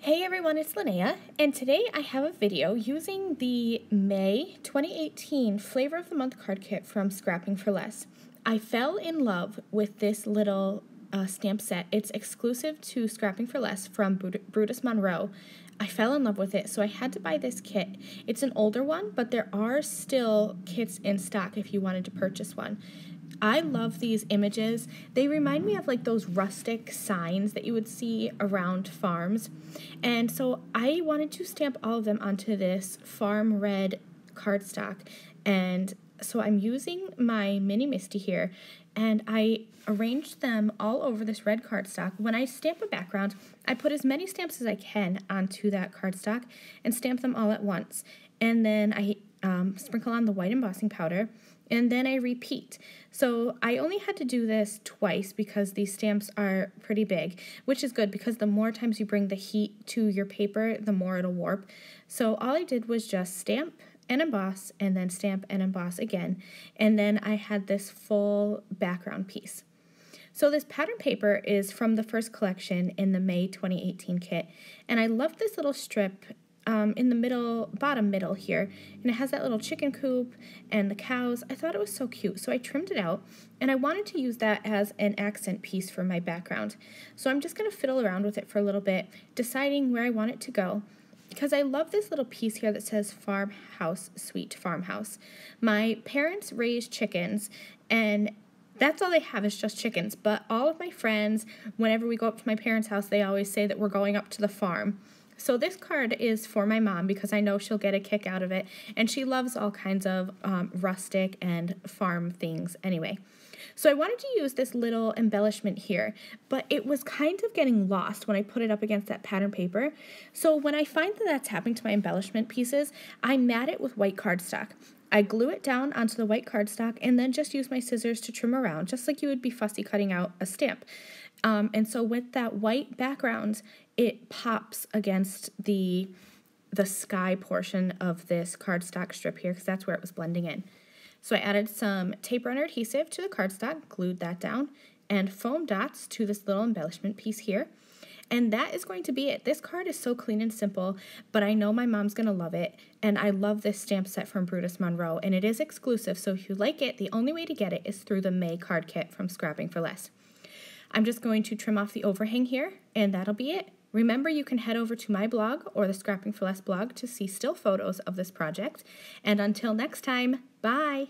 Hey everyone, it's Lynnea, and today I have a video using the May 2018 Flavor of the Month card kit from Scrapping for Less. I fell in love with this little stamp set. It's exclusive to Scrapping for Less from Brutus Monroe. I fell in love with it, so I had to buy this kit. It's an older one, but there are still kits in stock if you wanted to purchase one. I love these images. They remind me of like those rustic signs that you would see around farms. And so I wanted to stamp all of them onto this farm red cardstock. And so I'm using my mini Misty here, and I arranged them all over this red cardstock. When I stamp a background, I put as many stamps as I can onto that cardstock and stamp them all at once. And then I sprinkle on the white embossing powder, and then I repeat. So I only had to do this twice because these stamps are pretty big, which is good because the more times you bring the heat to your paper, the more it'll warp. So all I did was just stamp and emboss, and then stamp and emboss again. And then I had this full background piece. So this pattern paper is from the first collection in the May 2018 kit. And I love this little strip in the middle, bottom middle here, and it has that little chicken coop and the cows. I thought it was so cute, so I trimmed it out, and I wanted to use that as an accent piece for my background. So I'm just going to fiddle around with it for a little bit, deciding where I want it to go, because I love this little piece here that says farmhouse, sweet farmhouse. My parents raised chickens, and that's all they have is just chickens, but all of my friends, whenever we go up to my parents' house, they always say that we're going up to the farm. So this card is for my mom because I know she'll get a kick out of it, and she loves all kinds of rustic and farm things anyway. So I wanted to use this little embellishment here, but it was kind of getting lost when I put it up against that pattern paper. So when I find that that's happening to my embellishment pieces, I mat it with white cardstock. I glue it down onto the white cardstock and then just use my scissors to trim around, just like you would be fussy cutting out a stamp. And so with that white background, it pops against the sky portion of this cardstock strip here, because that's where it was blending in. So I added some tape runner adhesive to the cardstock, glued that down, and foam dots to this little embellishment piece here. And that is going to be it. This card is so clean and simple, but I know my mom's going to love it, and I love this stamp set from Brutus Monroe, and it is exclusive, so if you like it, the only way to get it is through the May card kit from Scrapping for Less. I'm just going to trim off the overhang here, and that'll be it. Remember, you can head over to my blog or the Scrapping for Less blog to see still photos of this project. And until next time, bye!